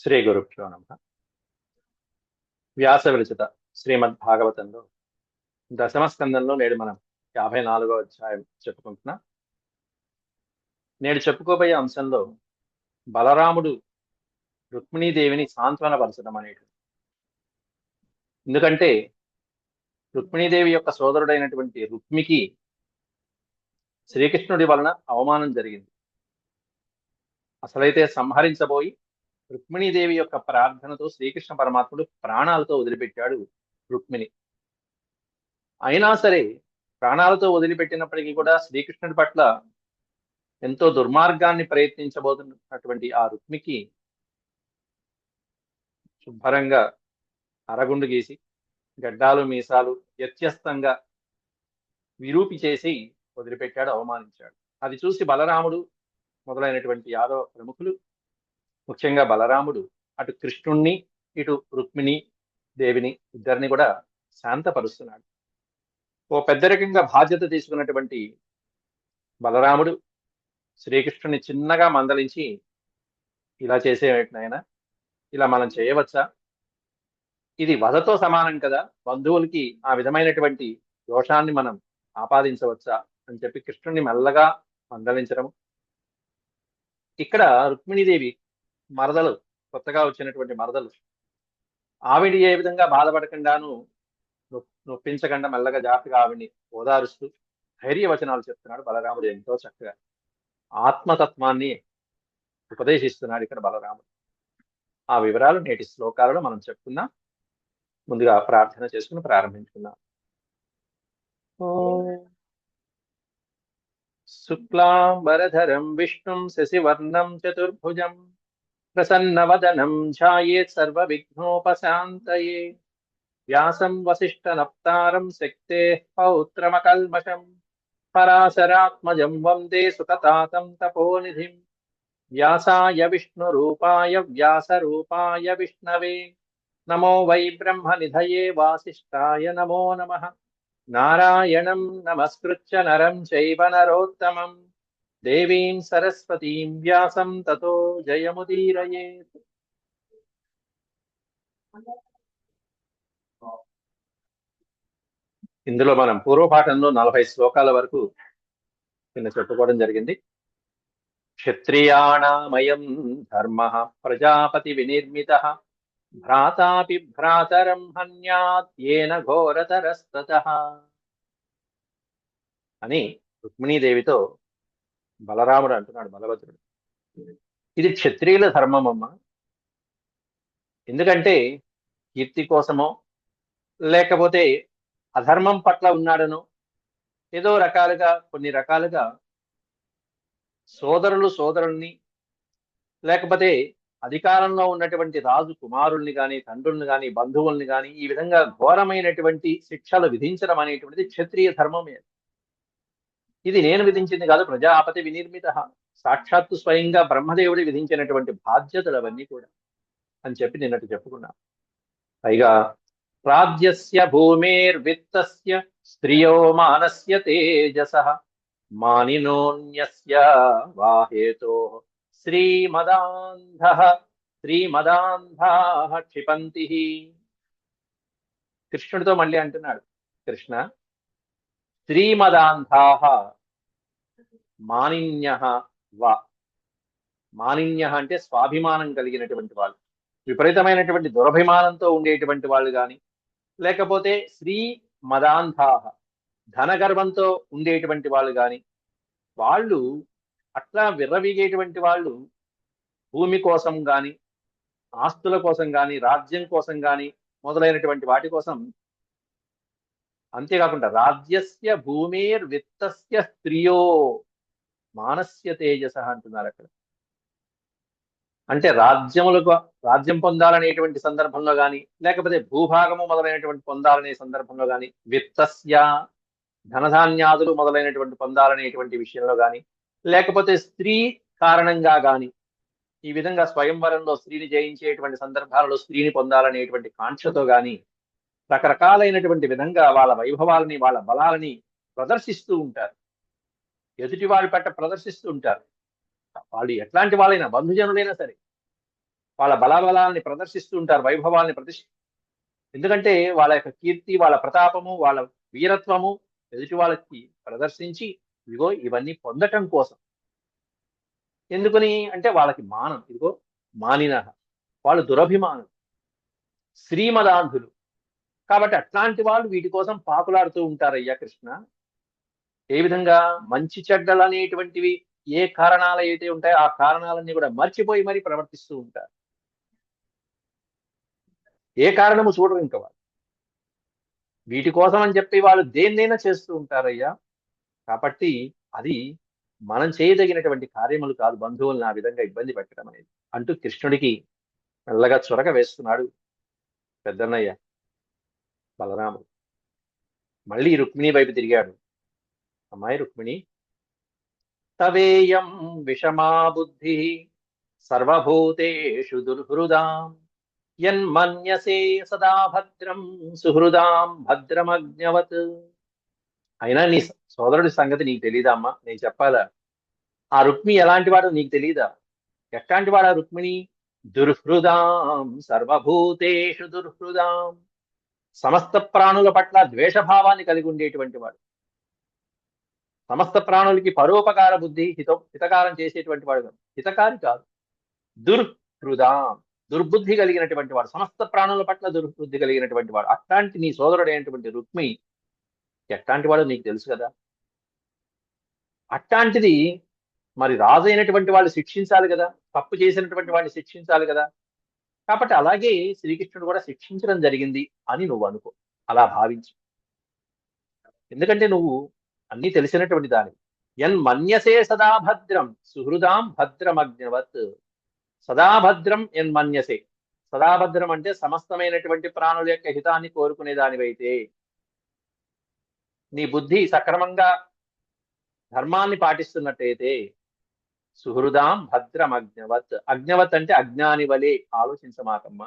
శ్రీ గురుభ్యో నమః. వ్యాస విరచిత శ్రీమద్భాగవతంలో దశమ స్కందంలో నేడు మనం 54వ అధ్యాయం చెప్పుకుంటున్నాం. నేడు చెప్పుకోబోయే అంశంలో బలరాముడు రుక్మిణీదేవిని సాంత్వనపరచడం అనేటువంటి. ఎందుకంటే రుక్మిణీదేవి యొక్క సోదరుడైనటువంటి రుక్మికి శ్రీకృష్ణుడి వలన అవమానం జరిగింది. అసలైతే సంహరించబోయి రుక్మిణీదేవి యొక్క ప్రార్థనతో శ్రీకృష్ణ పరమాత్ముడు ప్రాణాలతో వదిలిపెట్టాడు రుక్మిణి. అయినా సరే ప్రాణాలతో వదిలిపెట్టినప్పటికీ కూడా శ్రీకృష్ణుడి పట్ల ఎంతో దుర్మార్గాన్ని ప్రయత్నించబోతున్నటువంటి ఆ రుక్మికి శుభ్రంగా అరగుండు గీసి గడ్డాలు మీసాలు వ్యత్యస్తంగా విరూపి చేసి వదిలిపెట్టాడు, అవమానించాడు. అది చూసి బలరాముడు మొదలైనటువంటి యాదవ ప్రముఖులు, ముఖ్యంగా బలరాముడు అటు కృష్ణుణ్ణి ఇటు రుక్మిణి దేవిని ఇద్దరిని కూడా శాంతపరుస్తున్నాడు. ఓ పెద్దరికంగా బాధ్యత తీసుకున్నటువంటి బలరాముడు శ్రీకృష్ణుని చిన్నగా మందలించి, ఇలా చేసేవేంటి నాయన, ఇలా మనం చేయవచ్చా? ఇది వధతో సమానం కదా, బంధువులకి ఆ విధమైనటువంటి దోషాన్ని మనం ఆపాదించవచ్చా అని చెప్పి కృష్ణుని మెల్లగా మందలించడం. ఇక్కడ రుక్మిణీదేవి మరదలు, కొత్తగా వచ్చినటువంటి మరదలు, ఆవిడ ఏ విధంగా బాధపడకుండాను నొప్పించకుండా మెల్లగా జాగ్రత్తగా ఆవిడ్ని ఓదారుస్తూ ధైర్యవచనాలు చెప్తున్నాడు బలరాముడు. ఎంతో చక్కగా ఆత్మతత్వాన్ని ఉపదేశిస్తున్నాడు ఇక్కడ బలరాముడు. ఆ వివరాలు నేటి శ్లోకాలలో మనం చెప్పుకుందాం. ముందుగా ప్రార్థన చేసుకుని ప్రారంభించుకుందాం. శుక్లాంబరధరం విష్ణుం శశివర్ణం చతుర్భుజం ప్రసన్నవదనం ఛాయేత్ సర్వవిఘ్నోపశాంతయే. వ్యాసం వసిష్ఠనప్తారం శక్తేః పౌత్రమకల్మషం పరాశరాత్మజం వందే సుతతాతం తపోనిధిం. వ్యాసాయ విష్ణురూపాయ వ్యాసరూపాయ విష్ణవే నమో వై బ్రహ్మనిధయే వాసిష్ఠాయ నమో నమః. నారాయణం నమస్కృత్య నరం చైవ నరోత్తమం దేవీం సరస్వతీం వ్యాసం తతో జయముదీరయేత్. ఇందులో మనం పూర్వపాఠంలో 40 శ్లోకాల వరకు నిన్న చెప్పుకోవడం జరిగింది. క్షత్రియాణమయం ధర్మ ప్రజాపతి వినిర్మితః భ్రాతాపి భ్రాతరం హన్యాత్ ఏన ఘోరతరస్తతః అని రుక్మిణీదేవితో బలరాముడు అంటున్నాడు, బలభద్రుడు. ఇది క్షత్రియుల ధర్మం అమ్మ. ఎందుకంటే కీర్తి కోసమో లేకపోతే అధర్మం పట్ల ఉన్నాడనో ఏదో రకాలుగా కొన్ని రకాలుగా సోదరులు సోదరుల్ని లేకపోతే అధికారంలో ఉన్నటువంటి రాజు కుమారుల్ని కానీ తండ్రుల్ని కానీ బంధువుల్ని కానీ ఈ విధంగా ఘోరమైనటువంటి శిక్షలు విధించడం అనేటువంటిది క్షత్రియ ధర్మమే. ఇది నేను విధించింది కాదు, ప్రజాపతి వినిర్మిత, సాక్షాత్తు స్వయంగా బ్రహ్మదేవుడి విధించినటువంటి బాధ్యతలు అవన్నీ కూడా అని చెప్పి నిన్నట్టు చెప్పుకున్నాం. పైగా రాజ్యస్య భూమిర్విత్తస్య స్త్రియో మానస్య తేజసః మానినోన్యస్య వాహేతో శ్రీమదాంధాః క్షిపంతి. కృష్ణుడితో మళ్ళీ అంటున్నాడు, కృష్ణ, శ్రీమదాంధాః మానిన్యః వా. మానిన్యః అంటే స్వాభిమానం కలిగినటువంటి వాళ్ళు, విపరీతమైనటువంటి దురభిమానంతో ఉండేటువంటి వాళ్ళు కానీ లేకపోతే శ్రీ మదాంధాః ధనగర్వంతో ఉండేటువంటి వాళ్ళు కానీ, వాళ్ళు అట్లా విర్రవీగేటువంటి వాళ్ళు భూమి కోసం కానీ ఆస్తుల కోసం కానీ రాజ్యం కోసం కానీ మొదలైనటువంటి వాటి కోసం. అంతేకాకుండా రాజ్యస్య భూమిర్విత్తస్య స్త్రియో మానస్య తేజస అంటున్నారు అక్కడ. అంటే రాజ్యం పొందాలనేటువంటి సందర్భంలో కానీ లేకపోతే భూభాగము మొదలైనటువంటి పొందాలనే సందర్భంలో కానీ, విత్తస్య ధనధాన్యాదులు మొదలైనటువంటి పొందాలనేటువంటి విషయంలో కానీ, లేకపోతే స్త్రీ కారణంగా కానీ, ఈ విధంగా స్వయంవరంలో స్త్రీని జయించేటువంటి సందర్భాలలో స్త్రీని పొందాలనేటువంటి కాంక్షతో కానీ రకరకాలైనటువంటి విధంగా వాళ్ళ వైభవాలని వాళ్ళ బలాలని ప్రదర్శిస్తూ ఉంటారు, ఎదుటి వారి పట్ల ప్రదర్శిస్తూ ఉంటారు. వాళ్ళు ఎట్లాంటి వాళ్ళైనా బంధుజనులైనా సరే వాళ్ళ బలాబలాల్ని ప్రదర్శిస్తూ ఉంటారు, వైభవాల్ని ఎందుకంటే వాళ్ళ యొక్క కీర్తి, వాళ్ళ ప్రతాపము, వాళ్ళ వీరత్వము ఎదుటి వాళ్ళకి ప్రదర్శించి ఇదిగో ఇవన్నీ పొందటం కోసం. ఎందుకని అంటే వాళ్ళకి మానం, ఇదిగో మానిన వాళ్ళు దురభిమానం, శ్రీమదాంధులు. కాబట్టి అట్లాంటి వాళ్ళు వీటి కోసం పాకులాడుతూ ఉంటారయ్యా కృష్ణ. ఏ విధంగా మంచి చెడ్డలు అనేటువంటివి ఏ కారణాలు అయితే ఉంటాయో ఆ కారణాలన్నీ కూడా మర్చిపోయి మరీ ప్రవర్తిస్తూ ఉంటారు. ఏ కారణము చూడరు ఇంకా వాళ్ళు. వీటి కోసం అని చెప్పి వాళ్ళు దేన్నైనా చేస్తూ ఉంటారయ్యా. కాబట్టి అది మనం చేయదగినటువంటి కార్యములు కాదు బంధువులను ఆ విధంగా ఇబ్బంది పెట్టడం అనేది అంటూ కృష్ణుడికి మెల్లగా చొరక వేస్తున్నాడు పెద్దన్నయ్య బలరాముడు. మళ్ళీ రుక్మిణి వైపు తిరిగాడు. అమ్మాయి రుక్మిణి, తవేయం విషమా బుద్ధి సర్వభూతేషు దుర్హృదాం యన్మన్యసే సదా భద్రం సుహృదాం భద్రమజ్ఞవత్. అయినా నీ సోదరుడి సంగతి నీకు తెలీదా అమ్మా? నేను చెప్పాలా? ఆ రుక్మి ఎలాంటి వాడు నీకు తెలీదా? ఎట్లాంటి వాడు ఆ రుక్మిణి? దుర్హృదాం సర్వభూతేషు దుర్హృదాం, సమస్త ప్రాణుల పట్ల ద్వేషభావాన్ని కలిగి ఉండేటువంటి వాడు, సమస్త ప్రాణులకి పరోపకార బుద్ధి, హితకారం చేసేటువంటి వాడు కాదు, హితకారి కాదు, దుర్హృదాం దుర్బుద్ధి కలిగినటువంటి వాడు, సమస్త ప్రాణుల పట్ల దుర్బుద్ధి కలిగినటువంటి వాడు. అట్లాంటి నీ సోదరుడైనటువంటి రుక్మి ఎట్లాంటి వాడు నీకు తెలుసు కదా. అట్లాంటిది మరి రాజు అయినటువంటి వాళ్ళు శిక్షించాలి కదా, తప్పు చేసినటువంటి వాడిని శిక్షించాలి కదా. కాబట్టి అలాగే శ్రీకృష్ణుడు కూడా శిక్షించడం జరిగింది అని నువ్వు అనుకో, అలా భావించు. ఎందుకంటే నువ్వు అన్నీ తెలిసినటువంటి దాని. యన్మన్యసే సదా భద్రం సుహృదాం భద్రమగ్నవత్. సదాభద్రం యన్మన్యసే, సదాభద్రం అంటే సమస్తమైనటువంటి ప్రాణుల యొక్క హితాన్ని కోరుకునే దానివైతే, నీ బుద్ధి సక్రమంగా ధర్మాన్ని పాటిస్తున్నట్టయితే, సుహృదాం భద్రమగ్నవత్. అగ్నవత్ అంటే అజ్ఞాని వలె ఆలోచించమాకమ్మా.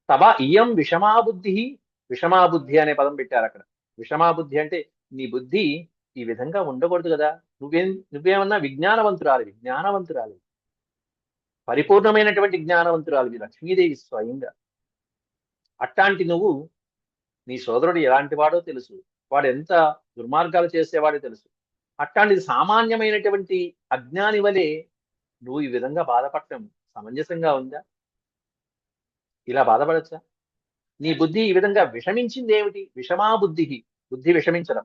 తవ ఇయం విషమాబుద్ధి, విషమాబుద్ధి అనే పదం పెట్టారు అక్కడ. విషమాబుద్ధి అంటే నీ బుద్ధి ఈ విధంగా ఉండకూడదు కదా. నువ్వేమన్నా విజ్ఞానవంతురాలివి, జ్ఞానవంతురాలివి, పరిపూర్ణమైనటువంటి జ్ఞానవంతురాలివి, లక్ష్మీదేవి స్వయంగా. అట్లాంటి నువ్వు, నీ సోదరుడు ఎలాంటి వాడో తెలుసు, వాడు ఎంత దుర్మార్గాలు చేసేవాడో తెలుసు. అట్లాంటిది సామాన్యమైనటువంటి అజ్ఞాని వలె నువ్వు ఈ విధంగా బాధపడటం సమంజసంగా ఉందా? ఇలా బాధపడచ్చా? నీ బుద్ధి ఈ విధంగా విషమించింది ఏమిటి? విషమా బుద్ధి, బుద్ధి విషమించడం.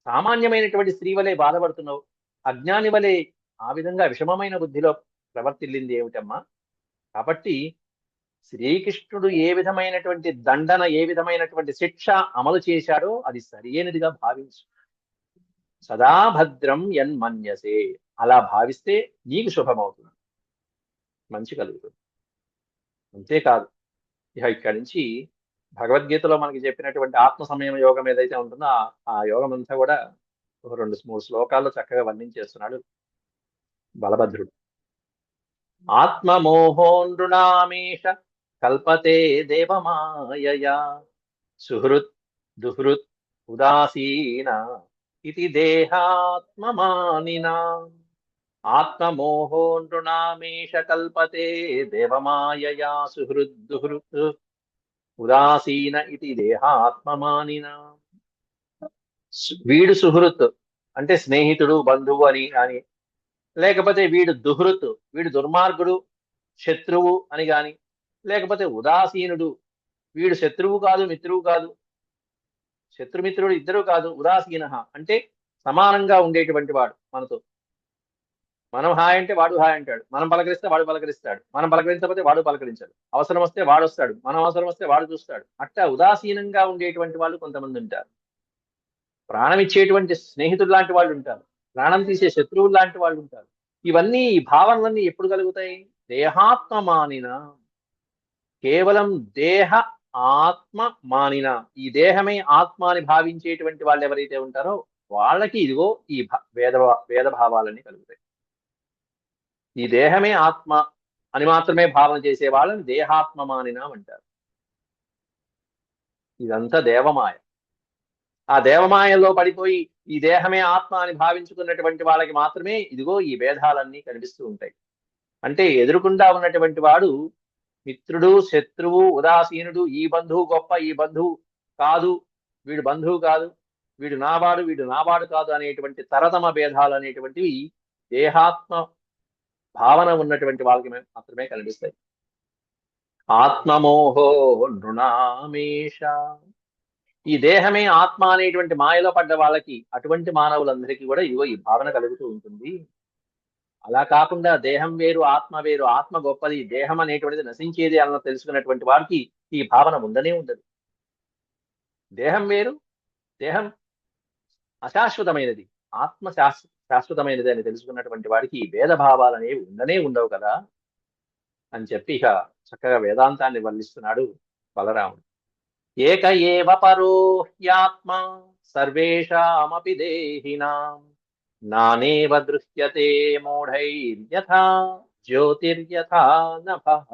సామాన్యమైనటువంటి స్త్రీ వలె బాధపడుతున్నావు, అజ్ఞాని వలె ఆ విధంగా విషమమైన బుద్ధిలో ప్రవర్తిల్లింది ఏమిటమ్మా? కాబట్టి శ్రీకృష్ణుడు ఏ విధమైనటువంటి దండన, ఏ విధమైనటువంటి శిక్ష అమలు చేశాడో అది సరియైనదిగా భావించు. సదా భద్రం యన్మన్యసే, అలా భావిస్తే నీకు శుభమవుతుంది, మంచి కలుగుతుంది. అంతేకాదు, ఇక ఇక్కడి నుంచి భగవద్గీతలో మనకి చెప్పినటువంటి ఆత్మ సంయమ యోగం ఏదైతే ఉంటుందో ఆ యోగం అంతా కూడా ఒక 2-3 శ్లోకాల్లో చక్కగా వర్ణించేస్తున్నాడు బలభద్రుడు. ఆత్మమోహో నృణామేష కల్పతే దేవమాయయా సుహృత్ దుహృత్ ఉదాసీన ఇది దేహాత్మమానినా. ఆత్మమోహో నృణామేష కల్పతే దేవమాయయా సుహృద్ దుహృత్ ఉదాసీన ఇది దేహాత్మమానినా. వీడు సుహృత్ అంటే స్నేహితుడు, బంధువు అని కానీ, లేకపోతే వీడు దుహృత్, వీడు దుర్మార్గుడు, శత్రువు అని గాని, లేకపోతే ఉదాసీనుడు, వీడు శత్రువు కాదు మిత్రువు కాదు, శత్రుమిత్రుడు ఇద్దరు కాదు, ఉదాసీన అంటే సమానంగా ఉండేటువంటి వాడు మనతో. మనం హాయ్ అంటే వాడు హాయ్ అంటాడు, మనం పలకరిస్తే వాడు పలకరిస్తాడు, మనం పలకరించకపోతే వాడు పలకరించాడు, అవసరం వస్తే వాడు వస్తాడు, మనం అవసరం వస్తే వాడు చూస్తాడు. అట్లా ఉదాసీనంగా ఉండేటువంటి వాళ్ళు కొంతమంది ఉంటారు. ప్రాణం ఇచ్చేటువంటి స్నేహితుడు లాంటి వాళ్ళు ఉంటారు, ప్రాణం తీసే శత్రువులు లాంటి వాళ్ళు ఉంటారు. ఇవన్నీ, ఈ భావనలన్నీ ఎప్పుడు కలుగుతాయి? దేహాత్మమానిన, కేవలం దేహ ఆత్మ మానిన, ఈ దేహమే ఆత్మ అని భావించేటువంటి వాళ్ళు ఎవరైతే ఉంటారో వాళ్ళకి ఇదిగో ఈ వేద భావాలన్నీ కలుగుతాయి. ఈ దేహమే ఆత్మ అని మాత్రమే భావన చేసే వాళ్ళని దేహాత్మ మానినం అంటారు. ఇదంతా దేవమాయ. ఆ దేవమాయలో పడిపోయి ఈ దేహమే ఆత్మ అని భావించుకున్నటువంటి వాళ్ళకి మాత్రమే ఇదిగో ఈ భేదాలన్నీ కనిపిస్తూ ఉంటాయి. అంటే ఎదురుకుండా ఉన్నటువంటి వాడు మిత్రుడు, శత్రువు, ఉదాసీనుడు, ఈ బంధువు గొప్ప, ఈ బంధువు కాదు, వీడు బంధువు కాదు, వీడు నావాడు, వీడు నావాడు కాదు అనేటువంటి తరతమ భేదాలు అనేటువంటివి దేహాత్మ భావన ఉన్నటువంటి వాళ్ళకి మాత్రమే కనిపిస్తాయి. ఆత్మమోహో నృణామేష, ఈ దేహమే ఆత్మ అనేటువంటి మాయలో పడ్డ వాళ్ళకి, అటువంటి మానవులందరికీ కూడా ఇగో ఈ భావన కలుగుతూ ఉంటుంది. అలా కాకుండా దేహం వేరు ఆత్మ వేరు, ఆత్మ గొప్పది, దేహం అనేటువంటిది నశించేది అన్న తెలుసుకున్నటువంటి వారికి ఈ భావన ఉండనే ఉండదు. దేహం వేరు, దేహం అశాశ్వతమైనది, ఆత్మ శాశ్వతమైనది అని తెలుసుకున్నటువంటి వాడికి ఈ భేదభావాలు అనేవి ఉండనే ఉండవు కదా అని చెప్పి ఇక చక్కగా వేదాంతాన్ని వర్ణిస్తున్నాడు బలరాముడు. ఏక ఏవ పరో హ్యాత్మ సర్వేషామపి దేహినాం నానేవ దృశ్యతే మూఢైర్యథా జ్యోతిర్యథా నభః.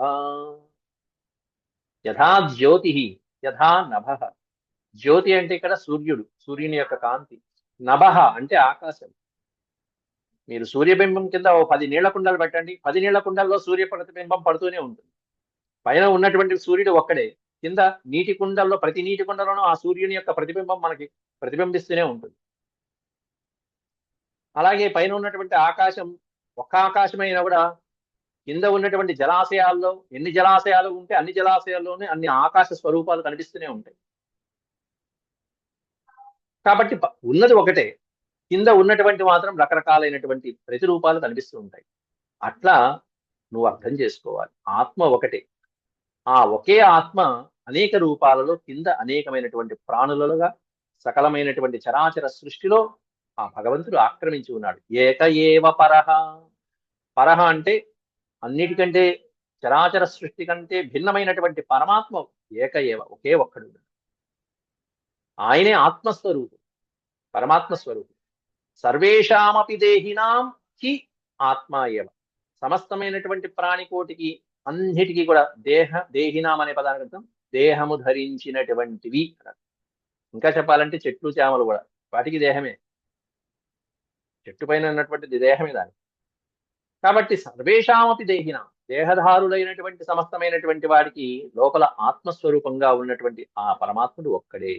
యథా జ్యోతి యథా నభః. జ్యోతి అంటే ఇక్కడ సూర్యుడు, సూర్యుని యొక్క కాంతి. నభః అంటే ఆకాశం. మీరు సూర్యబింబం కింద ఓ 10 నీళ్ల కుండలు పెట్టండి, 10 నీళ్ల కుండల్లో సూర్య ప్రతిబింబం పడుతూనే ఉంటుంది. పైన ఉన్నటువంటి సూర్యుడు ఒక్కడే, కింద నీటి కుండల్లో ప్రతి నీటి కుండలోనూ ఆ సూర్యుని యొక్క ప్రతిబింబం మనకి ప్రతిబింబిస్తూనే ఉంటుంది. అలాగే పైన ఉన్నటువంటి ఆకాశం ఒక్క ఆకాశమైనా కూడా కింద ఉన్నటువంటి జలాశయాల్లో ఎన్ని జలాశయాలు ఉంటే అన్ని జలాశయాల్లోనే అన్ని ఆకాశ స్వరూపాలు కనిపిస్తూనే ఉంటాయి. కాబట్టి ఉన్నది ఒకటే, కింద ఉన్నటువంటి మాత్రం రకరకాలైనటువంటి ప్రతిరూపాలు కనిపిస్తూ ఉంటాయి. అట్లా నువ్వు అర్థం చేసుకోవాలి, ఆత్మ ఒకటే. ఆ ఒకే ఆత్మ అనేక రూపాలలో కింద అనేకమైనటువంటి ప్రాణులుగా సకలమైనటువంటి చరాచర సృష్టిలో ఆ భగవంతుడు ఆక్రమించి ఉన్నాడు. ఏక ఏవ పరహ. పరహ అంటే అన్నిటికంటే చరాచర సృష్టి కంటే భిన్నమైనటువంటి పరమాత్మ ఏక ఏవ, ఒకే ఒక్కడు. ఆయనే ఆత్మస్వరూపం, పరమాత్మ స్వరూపం. సర్వేషామపి దేహినాం హి ఆత్మ ఏవ. సమస్తమైనటువంటి ప్రాణికోటికి అన్నిటికీ కూడా దేహినాం అనే పదానికి అర్థం దేహము ధరించినటువంటివి. ఇంకా చెప్పాలంటే చెట్లు చేమలు కూడా వాటికి దేహమే, చెట్టు పైన ఉన్నటువంటిది దేహమే దాని. కాబట్టి సర్వేషామపి దేహినాం, దేహధారులైనటువంటి సమస్తమైనటువంటి వాడికి లోపల ఆత్మస్వరూపంగా ఉన్నటువంటి ఆ పరమాత్ముడు ఒక్కడే.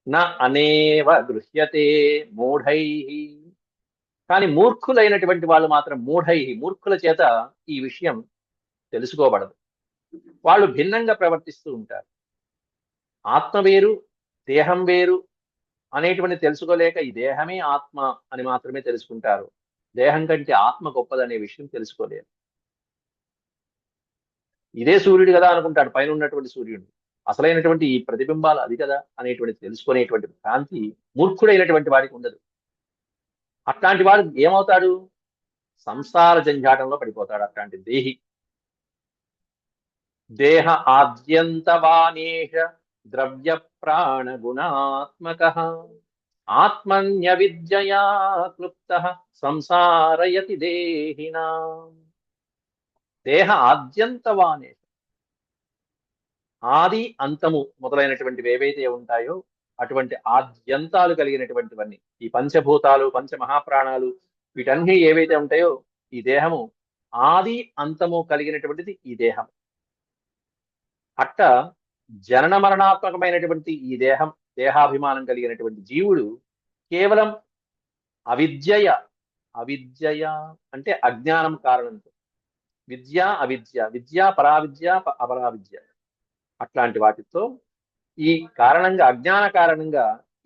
నా అనేవ గృహ్యతే మూఢై. కానీ మూర్ఖులైనటువంటి వాళ్ళు మాత్రం మూర్ఖుల చేత ఈ విషయం తెలుసుకోబడదు. వాళ్ళు భిన్నంగా ప్రవర్తిస్తూ ఉంటారు. ఆత్మ వేరు, దేహం వేరు అనేటువంటి తెలుసుకోలేక ఈ దేహమే ఆత్మ అని మాత్రమే తెలుసుకుంటారు. దేహం కంటే ఆత్మ గొప్పదనే విషయం తెలుసుకోలేరు. ఇదే సూర్యుడు కదా అనుకుంటాడు, పైన ఉన్నటువంటి సూర్యుడు అసలైనటువంటి ఈ ప్రతిబింబాలు అది కదా అనేటువంటి తెలుసుకునేటువంటి భ్రాంతి మూర్ఖుడైనటువంటి వాడికి ఉండదు. అట్లాంటి వాడు ఏమవుతాడు? సంసార జంజాటంలో పడిపోతాడు. అట్లాంటి దేహి దేహ ఆద్యంతవానేష ద్రవ్య ప్రాణ గుణాత్మక ఆత్మన్య విద్యయా క్లుప్త సంసారయతి దేహినా. దేహ ఆద్యంతవానేష, ఆది అంతము మొదలైనటువంటివి ఏవైతే ఉంటాయో అటువంటి ఆద్యంతాలు కలిగినటువంటివన్నీ, ఈ పంచభూతాలు పంచమహాప్రాణాలు వీటన్నీ ఏవైతే ఉంటాయో ఈ దేహము ఆది అంతము కలిగినటువంటిది ఈ దేహం. అట్ట జనన మరణాత్మకమైనటువంటి ఈ దేహం, దేహాభిమానం కలిగినటువంటి జీవుడు కేవలం అవిద్యయ, అవిద్యయ అంటే అజ్ఞానం కారణంతో, విద్య అవిద్య, విద్య పరావిద్య అపరావిద్య, అట్లాంటి వాటితో ఈ కారణంగా అజ్ఞాన కారణంగా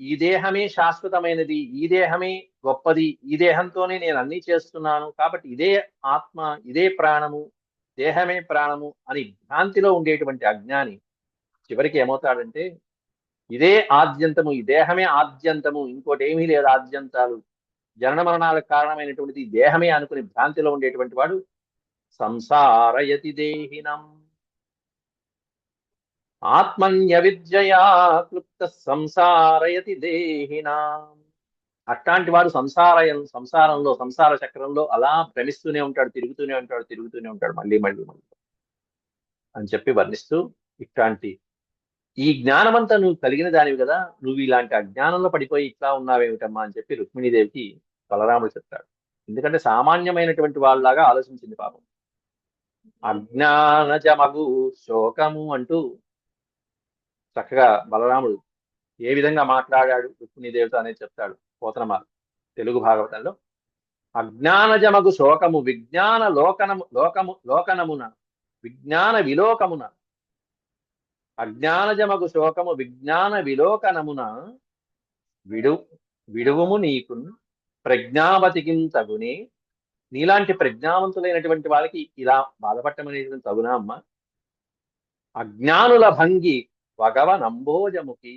ఈ దేహమే శాశ్వతమైనది, ఈ దేహమే గొప్పది, ఈ దేహంతోనే నేను అన్ని చేస్తున్నాను కాబట్టి ఇదే ఆత్మ, ఇదే ప్రాణము, దేహమే ప్రాణము అని భ్రాంతిలో ఉండేటువంటి అజ్ఞాని చివరికి ఏమవుతాడంటే ఇదే ఆద్యంతము, ఈ దేహమే ఆద్యంతము, ఇంకోటి ఏమీ లేదు ఆద్యంతాలు, జనన మరణాలకు కారణమైనటువంటిది దేహమే అనుకుని భ్రాంతిలో ఉండేటువంటి వాడు సంసారయతి దేహినం. ఆత్మన్య విద్యయా క్లుప్త సంసారయతి దేహినాం. అట్లాంటి వాడు సంసారంలో సంసార చక్రంలో అలా భ్రమిస్తూనే ఉంటాడు, తిరుగుతూనే ఉంటాడు మళ్ళీ అని చెప్పి వర్ణిస్తూ, ఇట్లాంటి ఈ జ్ఞానమంతా నువ్వు కలిగిన దానివి కదా, నువ్వు ఇలాంటి అజ్ఞానంలో పడిపోయి ఇట్లా ఉన్నావేమిటమ్మా అని చెప్పి రుక్మిణీదేవికి బలరాముడు చెప్తాడు. ఎందుకంటే సామాన్యమైనటువంటి వాళ్ళలాగా ఆలోచించింది పాపం. అజ్ఞానజమగు శోకము అంటూ చక్కగా బలరాముడు ఏ విధంగా మాట్లాడాడు రుక్మిణీదేవితో అనేది చెప్తాడు పోతనమాల తెలుగు భాగవతంలో. అజ్ఞానజమగు శోకము విజ్ఞాన లోకనమున విజ్ఞాన విలోకమున, అజ్ఞానజమగు శోకము విజ్ఞాన విలోకనమున విడు విడువుము నీకు ప్రజ్ఞావతికింతగునే. నీలాంటి ప్రజ్ఞావంతులైనటువంటి వాళ్ళకి ఇలా బాధపడటమనేటువంటి తగునా అమ్మ? అజ్ఞానుల భంగి వగవ నంబోజముకి.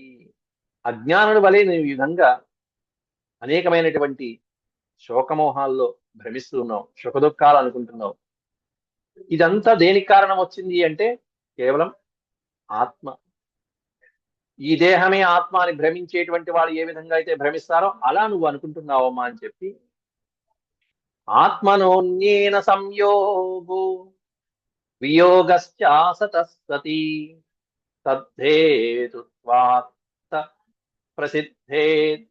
అజ్ఞానుల వలె నువ్వు ఈ విధంగా అనేకమైనటువంటి శోకమోహాల్లో భ్రమిస్తూ ఉన్నావు, సుఖదుఖాలు అనుకుంటున్నావు. ఇదంతా దేనికి కారణం వచ్చింది అంటే కేవలం ఆత్మ. ఈ దేహమే ఆత్మ అని భ్రమించేటువంటి వాళ్ళు ఏ విధంగా అయితే భ్రమిస్తారో అలా నువ్వు అనుకుంటున్నావమ్మా అని చెప్పి, ఆత్మనోన్యేన సంయోగో వియోగశ్చాసతస్సతి తద్ధేతుత్వాత్త ప్రసిద్ధేత్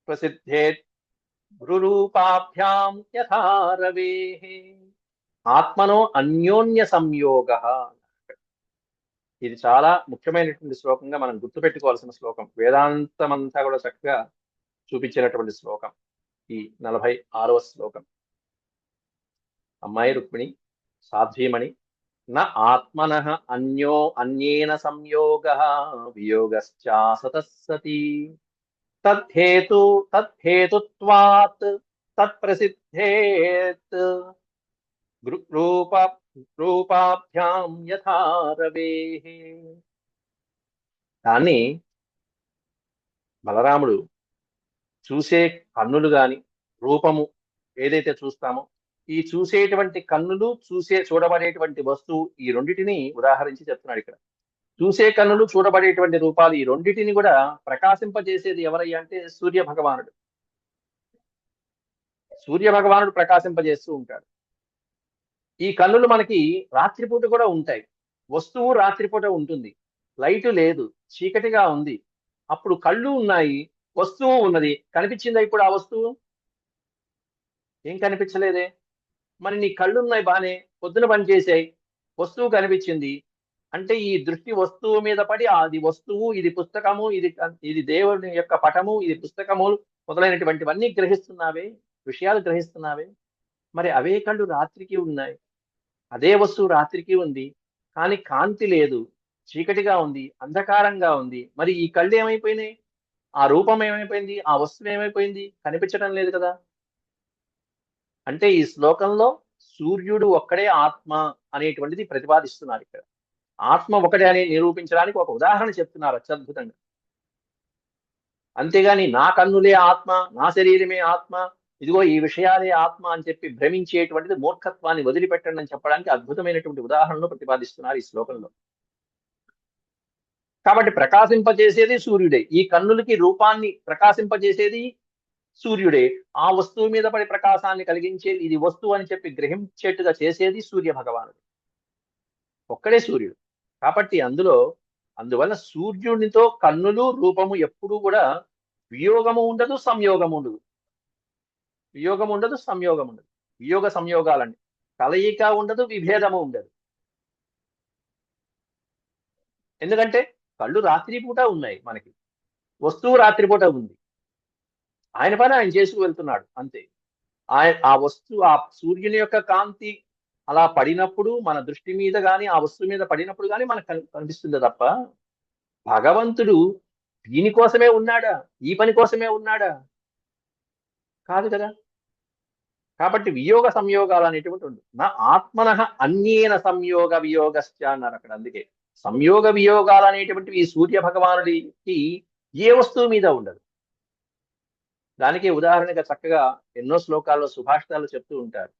ప్రసిద్ధేత్ గురురూపాభ్యాం యథా రవేః. ఆత్మనో అన్యోన్య సంయోగ. ఇది చాలా ముఖ్యమైనటువంటి శ్లోకంగా మనం గుర్తుపెట్టుకోవాల్సిన శ్లోకం. వేదాంతమంతా కూడా చక్కగా చూపించినటువంటి శ్లోకం ఈ 46వ శ్లోకం. అమ్మాయి రుక్మిణి, సాధ్వీమణి, న ఆత్మనః అన్యేన సంయోగః వియోగశ్చాసతస్సతి తద్ధేతుత్వాత్ తత్ప్రసిద్ధేత్ రూపాభ్యాం యథా రవేః. దాన్ని బలరాముడు చూసే కన్నులు గాని, రూపము ఏదైతే చూస్తామో, ఈ చూసేటువంటి కన్నులు, చూడబడేటువంటి వస్తువు, ఈ రెండిటిని ఉదాహరించి చెప్తున్నాడు ఇక్కడ. చూసే కన్నులు, చూడబడేటువంటి రూపాలు, ఈ రెండిటిని కూడా ప్రకాశింపజేసేది ఎవరయ్యా అంటే సూర్య భగవానుడు. సూర్య భగవానుడు ప్రకాశింపజేస్తూ ఉంటాడు. ఈ కన్నులు మనకి రాత్రిపూట కూడా ఉంటాయి. వస్తువు రాత్రిపూట ఉంటుంది, లైటు లేదు, చీకటిగా ఉంది. అప్పుడు కళ్ళు ఉన్నాయి, వస్తువు ఉన్నది. కనిపించిందా ఇప్పుడు ఆ వస్తువు? ఏం కనిపించలేదే. మరి నీ కళ్ళు ఉన్నాయి బానే, పొద్దున పని చేసాయి, వస్తువు కనిపించింది అంటే ఈ దృష్టి వస్తువు మీద పడి అది వస్తువు, ఇది పుస్తకము, ఇది దేవుని యొక్క పటము, ఇది పుస్తకము మొదలైనటువంటివన్నీ గ్రహిస్తున్నావే, విషయాలు గ్రహిస్తున్నావే. మరి అవే కళ్ళు రాత్రికి ఉన్నాయి, అదే వస్తువు రాత్రికి ఉంది, కానీ కాంతి లేదు, చీకటిగా ఉంది, అంధకారంగా ఉంది. మరి ఈ కళ్ళు ఏమైపోయినాయి? ఆ రూపం ఏమైపోయింది? ఆ వస్తువు ఏమైపోయింది? కనిపించడం లేదు కదా. అంటే ఈ శ్లోకంలో సూర్యుడు ఒక్కడే ఆత్మ అనేటువంటిది ప్రతిపాదిస్తున్నారు. ఇక్కడ ఆత్మ ఒకటే అని నిరూపించడానికి ఒక ఉదాహరణ చెప్తున్నారు అత్యద్భుతంగా. అంతేగాని నా కన్నులే ఆత్మ, నా శరీరమే ఆత్మ, ఇదిగో ఈ విషయాలే ఆత్మ అని చెప్పి భ్రమించేటువంటిది మూర్ఖత్వాన్ని వదిలిపెట్టండి అని చెప్పడానికి అద్భుతమైనటువంటి ఉదాహరణలు ప్రతిపాదిస్తున్నారు ఈ శ్లోకంలో. కాబట్టి ప్రకాశింపజేసేది సూర్యుడే, ఈ కన్నులకి రూపాన్ని ప్రకాశింపజేసేది సూర్యుడే, ఆ వస్తువు మీద పడి ప్రకాశాన్ని కలిగించేది, ఇది వస్తువు అని చెప్పి గ్రహించేట్టుగా చేసేది సూర్య భగవానుడు. ఒక్కడే సూర్యుడు. కాబట్టి అందువల్ల సూర్యునితో కన్నులు, రూపము ఎప్పుడూ కూడా వియోగము ఉండదు, సంయోగము ఉండదు. వియోగం ఉండదు, సంయోగం ఉండదు. వియోగ సంయోగాలండి. కలయిక ఉండదు, విభేదము ఉండదు. ఎందుకంటే కళ్ళు రాత్రిపూట ఉన్నాయి మనకి, వస్తువు రాత్రిపూట ఉంది. ఆయన పని ఆయన చేసుకు వెళ్తున్నాడు అంతే. ఆ వస్తువు, ఆ సూర్యుని యొక్క కాంతి అలా పడినప్పుడు మన దృష్టి మీద కానీ, ఆ వస్తువు మీద పడినప్పుడు కానీ మనకు కనిపిస్తుంది తప్ప భగవంతుడు దీనికోసమే ఉన్నాడా, ఈ పని కోసమే ఉన్నాడా? కాదు కదా. కాబట్టి వియోగ సంయోగాలు అనేటువంటి ఉండదు. నా ఆత్మనః అన్యేన సంయోగ వియోగశ్చ అన్నారు అక్కడ. అందుకే సంయోగ వియోగాలు అనేటువంటివి ఈ సూర్య భగవానుడికి ఏ వస్తువు మీద ఉండదు. దానికి ఉదాహరణగా చక్కగా ఎన్నో శ్లోకాల్లో సుభాషితాలు చెప్తూ ఉంటారు.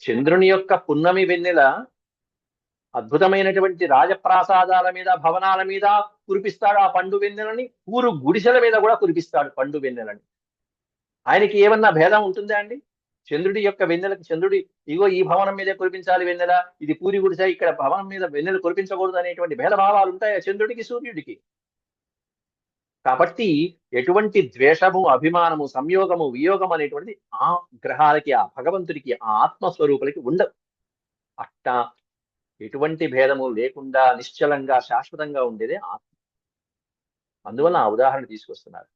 చంద్రుని యొక్క పున్నమి వెన్నెల అద్భుతమైనటువంటి రాజప్రాసాదాల మీద, భవనాల మీద కురిపిస్తాడు ఆ పండు వెన్నెలని, ఊరు గుడిసెల మీద కూడా కురిపిస్తాడు పండు వెన్నెలని. ఆయనకి ఏమన్నా భేదం ఉంటుందా అండి? చంద్రుడి యొక్క వెన్నెలకి చంద్రుడి ఇగో ఈ భవనం మీదే కురిపించాలి వెన్నెల, ఇది పూరి గుడిసె, ఇక్కడ భవనం మీద వెన్నెల కురిపించకూడదు అనేటువంటి భేదభావాలు ఉంటాయా చంద్రుడికి, సూర్యుడికి? కాబట్టి ఎటువంటి ద్వేషము, అభిమానము, సంయోగము, వియోగం అనేటువంటిది ఆ గ్రహాలకి, ఆ భగవంతుడికి, ఆ ఆత్మస్వరూపులకి ఉండవు. అట్టా ఎటువంటి భేదము లేకుండా నిశ్చలంగా శాశ్వతంగా ఉండేదే ఆత్మ. అందువల్ల ఆ ఉదాహరణ తీసుకొస్తున్నారు.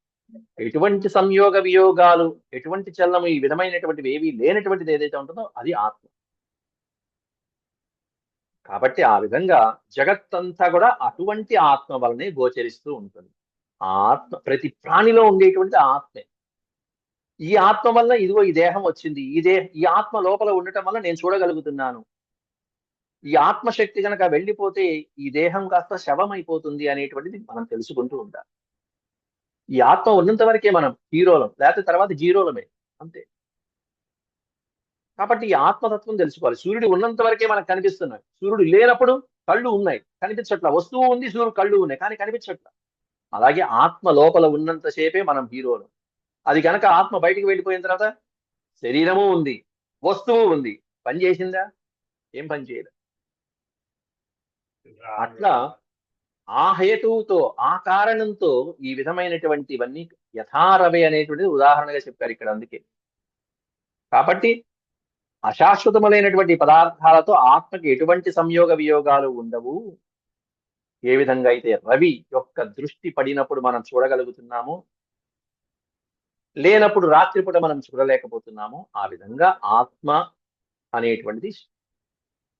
ఎటువంటి సంయోగ వియోగాలు, ఎటువంటి చలనము, ఈ విధమైనటువంటివి ఏవి లేనటువంటిది ఏదైతే ఉంటుందో అది ఆత్మ. కాబట్టి ఆ విధంగా జగత్తంతా కూడా అటువంటి ఆత్మ వలనే గోచరిస్తూ ఉంటుంది. ఆ ఆత్మ ప్రతి ప్రాణిలో ఉండేటువంటి ఆత్మే. ఈ ఆత్మ వల్ల ఇదిగో ఈ దేహం వచ్చింది. ఈ ఆత్మ లోపల ఉండటం వల్ల నేను చూడగలుగుతున్నాను. ఈ ఆత్మశక్తి గనక వెళ్ళిపోతే ఈ దేహం కాస్త శవమైపోతుంది అనేటువంటిది మనం తెలుసుకుంటూ ఉండాలి. ఈ ఆత్మ ఉన్నంత వరకే మనం హీరోలం, లేకపోతే తర్వాత జీరోలమే అంతే. కాబట్టి ఈ ఆత్మతత్వం తెలుసుకోవాలి. సూర్యుడు ఉన్నంత వరకే మనకు కనిపిస్తున్నాడు. సూర్యుడు లేనప్పుడు కళ్ళు ఉన్నాయి, కనిపించట్ల. వస్తువు ఉంది, సూర్యుడు కళ్ళు ఉన్నాయి, కానీ కనిపించట్ల. అలాగే ఆత్మ లోపల ఉన్నంత సేపే మనం హీరోలు. అది కనుక ఆత్మ బయటికి వెళ్ళిపోయిన తర్వాత శరీరము ఉంది, వస్తువు ఉంది, పని చేసిందా? ఏం పని చేయలేదు. అట్లా ఆ హేతువుతో, ఆ కారణంతో ఈ విధమైనటువంటివన్నీ యథారవే అనేటువంటిది ఉదాహరణగా చెప్పారు ఇక్కడ. అందుకే కాబట్టి అశాశ్వతములైనటువంటి పదార్థాలతో ఆత్మకి ఎటువంటి సంయోగ వియోగాలు ఉండవు. ఏ విధంగా అయితే రవి యొక్క దృష్టి పడినప్పుడు మనం చూడగలుగుతున్నామో, లేనప్పుడు రాత్రిపూట మనం చూడలేకపోతున్నామో, ఆ విధంగా ఆత్మ అనేటువంటిది,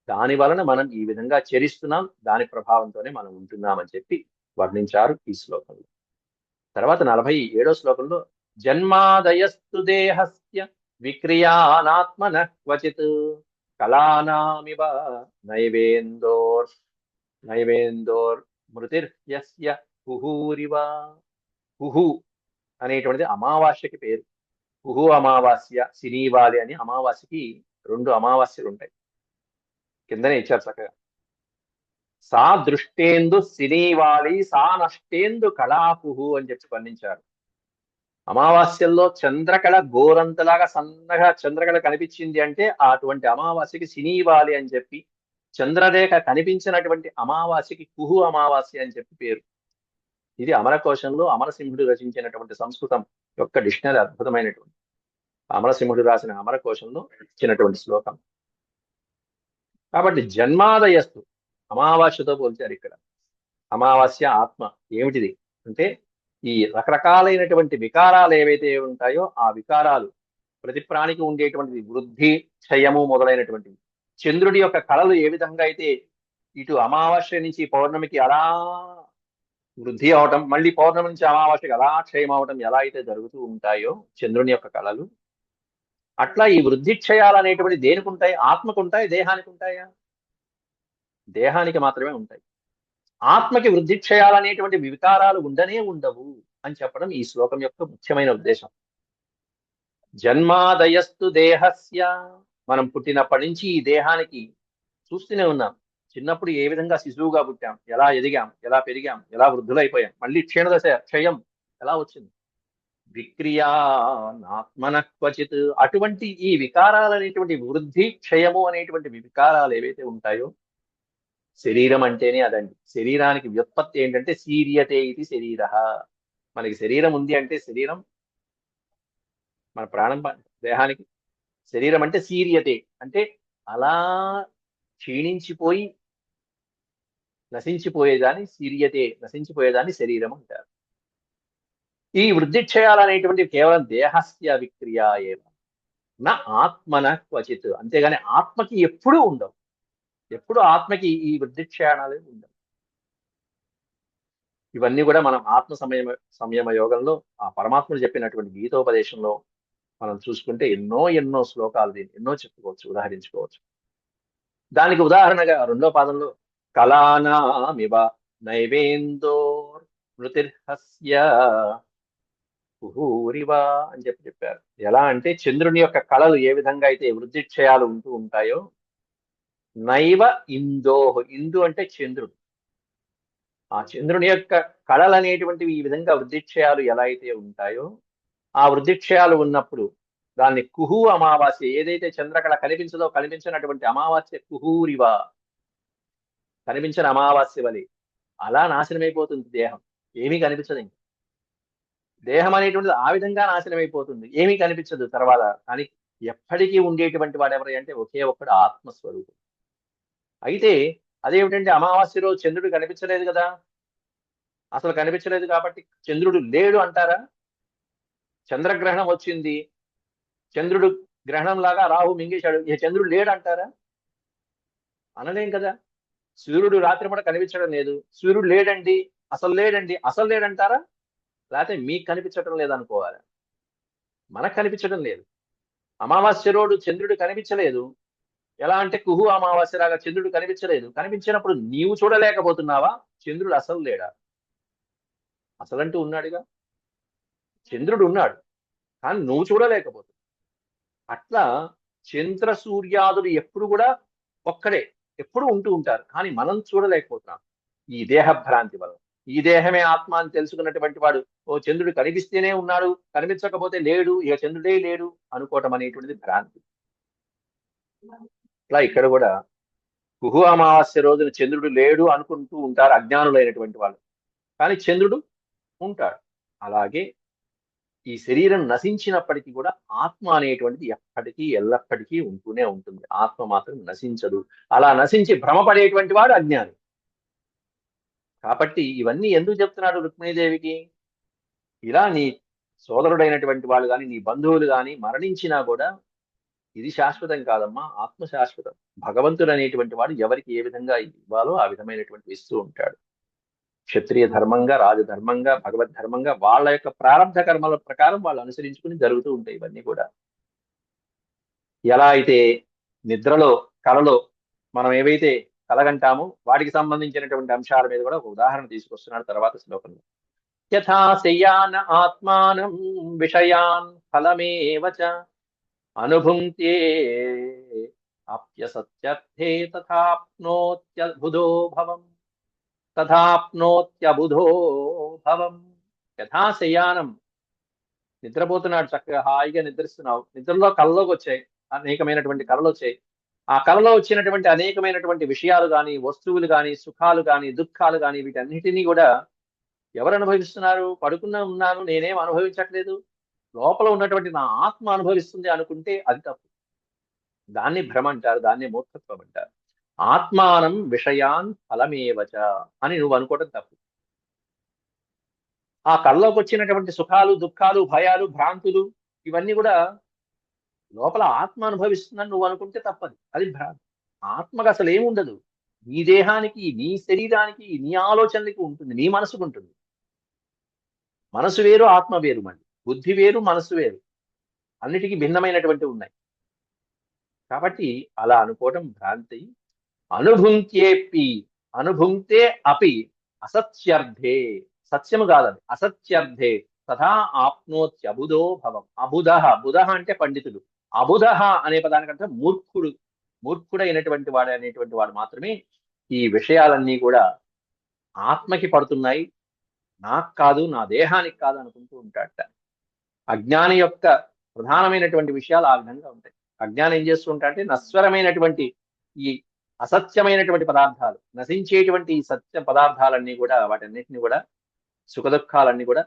దాని వలన మనం ఈ విధంగా చరిస్తున్నాం, దాని ప్రభావంతోనే మనం ఉంటున్నామని చెప్పి వర్ణించారు ఈ శ్లోకంలో. తర్వాత 47వ శ్లోకంలో జన్మాదయస్తు దేహస్య విక్రియానాత్మన క్వచిత్ కళానామివ నైవేందోర్ నైవేందోర్ మృతిర్యస్య కుహూరివ. కుహు అనేటువంటిది అమావాస్యకి పేరు. కుహు అమావాస్య, శనివాలి అని అమావాస్యకి 2 అమావాస్యలు ఉంటాయి. కిందనే ఇచ్చారు చక్కగా. సా దృష్టేందు శనివాలి, సా నష్టేందు కళాకుహు అని చెప్పి వర్ణించారు. అమావాస్యల్లో చంద్రకళ గోరంతలాగా సన్నగా చంద్రకళ కనిపించింది అంటే అటువంటి అమావాస్యకి శనివాలి అని చెప్పి, చంద్రరేఖ కనిపించినటువంటి అమావాస్యకి కుహు అమావాస్య అని చెప్పి పేరు. ఇది అమరకోశంలో అమరసింహుడు రచించినటువంటి సంస్కృతం యొక్క డిక్షనరీ, అద్భుతమైనటువంటి అమరసింహుడు రాసిన అమరకోశంలో ఇచ్చినటువంటి శ్లోకం. కాబట్టి జన్మాదయస్తు అమావాస్యతో పోల్చారు ఇక్కడ. అమావాస్య ఆత్మ ఏమిటిది అంటే, ఈ రకరకాలైనటువంటి వికారాలు ఏవైతే ఉంటాయో ఆ వికారాలు ప్రతి ప్రాణికి ఉండేటువంటిది వృద్ధి, క్షయము మొదలైనటువంటివి. చంద్రుడి యొక్క కళలు ఏ విధంగా అయితే ఇటు అమావాస్య నుంచి పౌర్ణమికి అలా వృద్ధి అవటం, మళ్ళీ పౌర్ణమి నుంచి అమావాస్యకి అలా క్షయం అవటం ఎలా అయితే జరుగుతూ ఉంటాయో చంద్రుని యొక్క కళలు, అట్లా ఈ వృద్ధి క్షయాలు అనేటువంటి దేనికి ఉంటాయి? ఆత్మకు ఉంటాయి, దేహానికి ఉంటాయా? దేహానికి మాత్రమే ఉంటాయి. ఆత్మకి వృద్ధి క్షయాలనేటువంటి వికారాలు ఉండనే ఉండవు అని చెప్పడం ఈ శ్లోకం యొక్క ముఖ్యమైన ఉద్దేశం. జన్మాదయస్తు దేహస్య, మనం పుట్టినప్పటి నుంచి ఈ దేహానికి చూస్తూనే ఉన్నాం. చిన్నప్పుడు ఏ విధంగా శిశువుగా పుట్టాం, ఎలా ఎదిగాం, ఎలా పెరిగాం, ఎలా వృద్ధులైపోయాం, మళ్ళీ క్షీణదశ, క్షయం ఎలా వచ్చింది. విక్రియా నాత్మన క్వచిత్, అటువంటి ఈ వికారాలు అనేటువంటి వృద్ధి, క్షయము అనేటువంటి వికారాలు ఏవైతే ఉంటాయో, శరీరం అంటేనే అదండి. శరీరానికి వ్యుత్పత్తి ఏంటంటే శీర్యతే ఇది శరీర. మనకి శరీరం ఉంది అంటే, శరీరం మన ప్రాణం దేహానికి శరీరం అంటే శీర్యతే అంటే అలా క్షీణించిపోయి నశించిపోయేదాన్ని శీర్యతే, నశించిపోయేదాన్ని శరీరం అంటారు. ఈ వృద్ధిక్షయాలు అనేటువంటి కేవలం దేహస్య విక్రియ ఏవ నా ఆత్మన క్వచిత్, అంతేగాని ఆత్మకి ఎప్పుడూ ఉండవు. ఎప్పుడు ఆత్మకి ఈ వృద్ధిక్షయాలు ఉండవు. ఇవన్నీ కూడా మనం ఆత్మ సంయమ యోగంలో ఆ పరమాత్ముడు చెప్పినటువంటి గీతోపదేశంలో మనం చూసుకుంటే ఎన్నో ఎన్నో శ్లోకాలు, దీన్ని ఎన్నో చెప్పుకోవచ్చు, ఉదాహరించుకోవచ్చు. దానికి ఉదాహరణగా 2వ పాదంలో కళానామివ నైవేందోర్ మృతిర్హస్య కుహూరివ అని చెప్పారు. ఎలా అంటే చంద్రుని యొక్క కళలు ఏ విధంగా అయితే వృద్ధిక్షయాలు ఉంటూ ఉంటాయో, నైవ ఇందోహ్, ఇందు అంటే చంద్రుడు. ఆ చంద్రుని యొక్క కళలు అనేటువంటివి ఈ విధంగా వృద్ధిక్షయాలు ఎలా అయితే ఉంటాయో, ఆ వృద్ధిక్షయాలు ఉన్నప్పుడు దాన్ని కుహు అమావాస్య, ఏదైతే చంద్రకళ కనిపించదో, కనిపించినటువంటి అమావాస్య కుహూరివ, కనిపించిన అమావాస్య వలి అలా నాశనమైపోతుంది దేహం, ఏమీ కనిపించదు. దేహం అనేటువంటిది ఆ విధంగా నాశనం అయిపోతుంది, ఏమీ కనిపించదు తర్వాత. కానీ ఎప్పటికీ ఉండేటువంటి వాడు ఎవరు అంటే ఒకే ఒక్కడు ఆత్మస్వరూపం. అయితే అదేమిటంటే అమావాస్య రోజు చంద్రుడు కనిపించలేదు కదా, అసలు కనిపించలేదు కాబట్టి చంద్రుడు లేడు అంటారా? చంద్రగ్రహణం వచ్చింది, చంద్రుడు గ్రహణం లాగా రాహు మింగేశాడు, ఇక చంద్రుడు లేడు అంటారా? అనలేం కదా. సూర్యుడు రాత్రిపూట కనిపించడం లేదు, సూర్యుడు లేడండి, అసలు లేడంటారా? లేకపోతే మీకు కనిపించడం లేదనుకోవాలి. మనకు కనిపించడం లేదు. అమావాస్య రోజు చంద్రుడు కనిపించలేదు. ఎలా అంటే కుహు అమావాస్యలాగా చంద్రుడు కనిపించలేదు. కనిపించినప్పుడు నీవు చూడలేకపోతున్నావా? చంద్రుడు అసలు లేడా? అసలంటూ ఉన్నాడుగా. చంద్రుడు ఉన్నాడు, కానీ నువ్వు చూడలేకపోతున్నావు. అట్లా చంద్ర సూర్యాదులు ఎప్పుడు కూడా ఒక్కడే, ఎప్పుడు ఉంటూ ఉంటారు, కానీ మనం చూడలేకపోతున్నాం ఈ దేహ భ్రాంతి వల్ల. ఈ దేహమే ఆత్మ అని తెలుసుకున్నటువంటి వాడు ఓ చంద్రుడు కనిపిస్తేనే ఉన్నాడు, కనిపించకపోతే లేడు, ఇక చంద్రుడే లేడు అనుకోవటం అనేటువంటిది భ్రాంతి. ఇట్లా ఇక్కడ కూడా కుహు అమావాస్య రోజున చంద్రుడు లేడు అనుకుంటూ ఉంటారు అజ్ఞానులైనటువంటి వాళ్ళు, కానీ చంద్రుడు ఉంటాడు. అలాగే ఈ శరీరం నశించినప్పటికీ కూడా ఆత్మ అనేటువంటిది ఎప్పటికీ ఎల్లప్పటికీ ఉంటూనే ఉంటుంది. ఆత్మ మాత్రం నశించదు. అలా నశించి భ్రమపడేటువంటి వాడు అజ్ఞాని. కాబట్టి ఇవన్నీ ఎందుకు చెప్తున్నాడు రుక్మిణీదేవికి? ఇలా నీ సోదరుడైనటువంటి వాళ్ళు కానీ నీ బంధువులు కానీ మరణించినా కూడా ఇది శాశ్వతం కాదమ్మా, ఆత్మ శాశ్వతం. భగవంతుడు అనేటువంటి వాడు ఎవరికి ఏ విధంగా ఇవ్వాలో ఆ విధమైనటువంటి ఇస్తూ ఉంటాడు. క్షత్రియ ధర్మంగా, రాజధర్మంగా, భగవద్ ధర్మంగా వాళ్ళ యొక్క ప్రారంభ కర్మల ప్రకారం వాళ్ళు అనుసరించుకుని జరుగుతూ ఉంటాయి ఇవన్నీ కూడా. ఎలా అయితే నిద్రలో, కలలో మనం ఏవైతే కలగంటామో వాటికి సంబంధించినటువంటి అంశాల మీద కూడా ఒక ఉదాహరణ తీసుకొస్తున్నాడు తర్వాత శ్లోకంలో. యథా శయ్యాన ఆత్మానం విషయాన్ ఫలమేవ చ అనుభుంక్తే అప్యసత్యర్థే తథాప్నోత్యబుధో భవం. యథా శయ్యానం, నిద్రపోతున్నాడు, చక్కగా హాయిగా నిద్రిస్తున్నావు, నిద్రలో కళ్ళలోకి వచ్చాయి, అనేకమైనటువంటి కళలు వచ్చాయి. ఆ కళలో వచ్చినటువంటి అనేకమైనటువంటి విషయాలు కానీ, వస్తువులు కానీ, సుఖాలు కానీ, దుఃఖాలు కానీ, వీటన్నిటినీ కూడా ఎవరు అనుభవిస్తున్నారు? పడుకున్నా ఉన్నాను, నేనేం అనుభవించట్లేదు, లోపల ఉన్నటువంటి నా ఆత్మ అనుభవిస్తుంది అనుకుంటే అది తప్పు. దాన్ని భ్రమ అంటారు, దాన్ని మూర్ఖత్వం అంటారు. ఆత్మానం విషయాన్ ఫలమేవచ అని నువ్వు అనుకోవడం తప్పు. ఆ కళ్ళలోకి వచ్చినటువంటి సుఖాలు, దుఃఖాలు, భయాలు, భ్రాంతులు ఇవన్నీ కూడా లోపల ఆత్మ అనుభవిస్తుందని నువ్వు అనుకుంటే తప్పది, అది భ్రాంతి. ఆత్మకు అసలు ఏముండదు. నీ దేహానికి, నీ శరీరానికి, నీ ఆలోచనలకి ఉంటుంది, నీ మనసుకు ఉంటుంది. మనసు వేరు, ఆత్మ వేరు, మళ్ళీ బుద్ధి వేరు, మనసు వేరు, అన్నిటికీ భిన్నమైనటువంటి ఉన్నాయి. కాబట్టి అలా అనుకోవటం భ్రాంతి. అనుభుంక్యేపి, అనుభుంక్తే అపి అసత్యర్థే, సత్యము కాదని అసత్యర్థే తథా ఆప్నోత్యబుధో భవం. అబుధ, బుధ అంటే పండితుడు, అబుధ అనే పదానికంటే మూర్ఖుడు, మూర్ఖుడైనటువంటి వాడు అనేటువంటి వాడు మాత్రమే ఈ విషయాలన్నీ కూడా ఆత్మకి పడుతున్నాయి, నాకు కాదు, నా దేహానికి కాదు అనుకుంటూ ఉంటాడట. అజ్ఞాని యొక్క ప్రధానమైనటువంటి విషయాలు ఆ విధంగా ఉంటాయి. అజ్ఞానం ఏం చేస్తూ ఉంటాడంటే నశ్వరమైనటువంటి ఈ అసత్యమైనటువంటి పదార్థాలు, నశించేటువంటి ఈ సత్య పదార్థాలన్నీ కూడా, వాటన్నిటిని కూడా, సుఖ దుఃఖాలన్నీ కూడా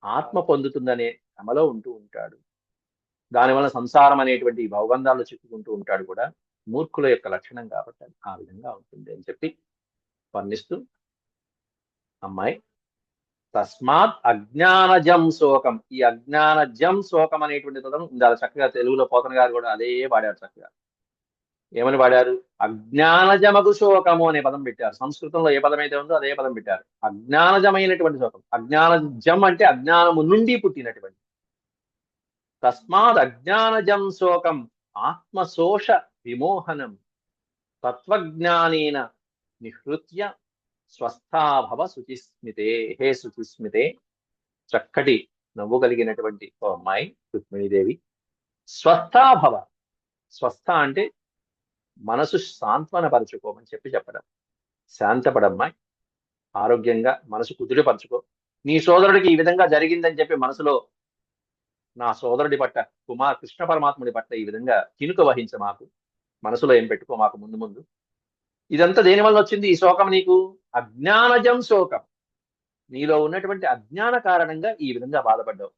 ఆత్మ పొందుతుందనే భ్రమలో ఉంటూ ఉంటాడు. దానివల్ల సంసారం అనేటువంటి భవబంధాల్లో చిక్కుకుంటూ ఉంటాడు కూడా. మూర్ఖుల యొక్క లక్షణం కాబట్టి ఆ విధంగా ఉంటుంది అని చెప్పి వర్ణిస్తూ, అమ్మాయి తస్మాత్ అజ్ఞానజం శోకం, ఈ అజ్ఞానజం శోకం అనేటువంటి పదం ఇందాక చక్కగా తెలుగులో పోతన గారు కూడా అదే వాడారు. చక్కగా ఏమని వాడారు? అజ్ఞానజమగు శోకము అనే పదం పెట్టారు. సంస్కృతంలో ఏ పదం అయితే ఉందో అదే పదం పెట్టారు. అజ్ఞానజమైనటువంటి శోకం. అజ్ఞానజం అంటే అజ్ఞానము నుండి పుట్టినటువంటి. తస్మాత్ అజ్ఞానజం శోకం ఆత్మశోష విమోహనం తత్వజ్ఞానేన నిహృత్య స్వస్థాభవ శుచిస్మితే. హే శుచిస్మితే, చక్కటి నవ్వు కలిగినటువంటి ఓ అమ్మాయి రుక్మిణీదేవి, స్వస్థాభవ. స్వస్థ అంటే మనసు సాంత్వన పరుచుకోమని చెప్పడం. శాంతపడమ్మాయి, ఆరోగ్యంగా మనసు కుదుటపరచుకో. నీ సోదరుడికి ఈ విధంగా జరిగిందని చెప్పి మనసులో నా సోదరుడి పట్ల, కృష్ణ పరమాత్ముడి పట్ల ఈ విధంగా కినుక వహించ మాకు, మనసులో ఏం పెట్టుకో మాకు ముందు ముందు. ఇదంతా దేని వల్ల వచ్చింది ఈ శోకం నీకు? అజ్ఞానజం శోకం. నీలో ఉన్నటువంటి అజ్ఞాన కారణంగా ఈ విధంగా బాధపడ్డావు.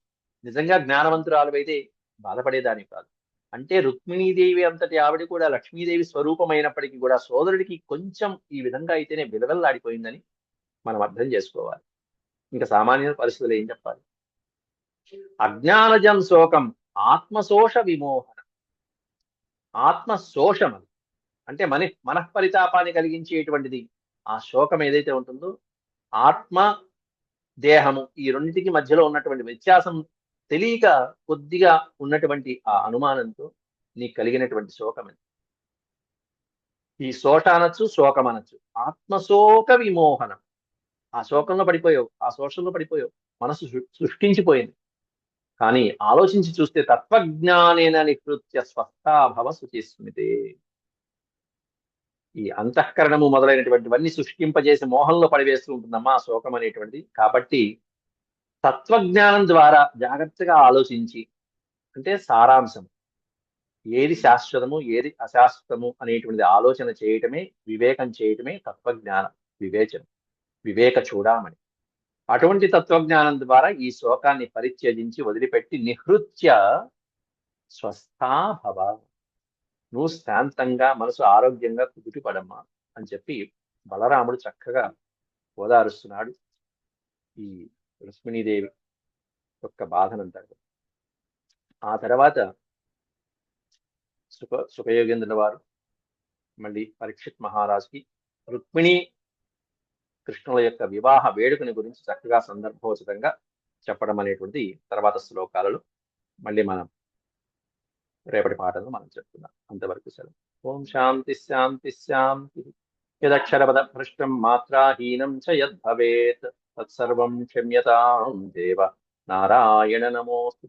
నిజంగా జ్ఞానవంతురాలువైతే బాధపడేదాని కాదు. అంటే రుక్మిణీదేవి అంతటి ఆవిడ కూడా లక్ష్మీదేవి స్వరూపమైనప్పటికీ కూడా సోదరుడికి కొంచెం ఈ విధంగా అయితేనే విలవెల్లాడిపోయిందని మనం అర్థం చేసుకోవాలి. ఇంకా సామాన్య పరిస్థితులు ఏం చెప్పాలి? అజ్ఞానజం శోకం ఆత్మశోష విమోహన. ఆత్మశోషం అది. అంటే మనఃపరితాపాన్ని కలిగించేటువంటిది ఆ శోకం ఏదైతే ఉంటుందో, ఆత్మ దేహము ఈ రెండింటికి మధ్యలో ఉన్నటువంటి వ్యత్యాసం తెలియక కొద్దిగా ఉన్నటువంటి ఆ అనుమానంతో నీకు కలిగినటువంటి శోకం అది. ఈ శోష అనొచ్చు, శోకం అనొచ్చు. ఆత్మశోక విమోహనం. ఆ శోకంలో పడిపోయావు, ఆ శోషంలో పడిపోయావు, మనసు సృష్టించిపోయింది. కానీ ఆలోచించి చూస్తే తత్వజ్ఞానేన నికృత్య స్వస్థాభవ శుచిస్మితే. ఈ అంతఃకరణము మొదలైనటువంటివన్నీ సృష్టింపజేసి మోహంలో పడివేస్తూ ఉంటుందమ్మా ఆ శోకం అనేటువంటిది. కాబట్టి తత్వజ్ఞానం ద్వారా జాగ్రత్తగా ఆలోచించి, అంటే సారాంశం ఏది శాశ్వతము ఏది అశాశ్వతము అనేటువంటిది ఆలోచన చేయటమే, వివేకం చేయటమే తత్వజ్ఞానం, వివేచనం, వివేక చూడామణి. అటువంటి తత్వజ్ఞానం ద్వారా ఈ శోకాన్ని పరిత్యజించి వదిలిపెట్టి నిహృత్య స్వస్థాభవ, నువ్వు శాంతంగా మనసు ఆరోగ్యంగా కుదుటిపడమ్మా అని చెప్పి బలరాముడు చక్కగా ఓదారుస్తున్నాడు ఈ రుక్మిణీదేవి యొక్క బాధనంటారు. ఆ తర్వాత సుఖయోగేంద్రుల వారు మళ్ళీ పరీక్షిత్ మహారాజుకి రుక్మిణి కృష్ణుల యొక్క వివాహ వేడుకని గురించి చక్కగా సందర్భోచితంగా చెప్పడం అనేటువంటి తర్వాత శ్లోకాలలో మళ్ళీ మనం రేపటి పాఠంలో మనం చెప్తున్నాం. అంతవరకు సెలవు. ఓం శాంతి శాంతి శాంతి. యదక్షరపద భ్రష్టం మాత్రాహీనం చ యద్భవేత్ తత్సర్వం క్షమ్యతాం దేవ. నారాయణ నమోస్తు.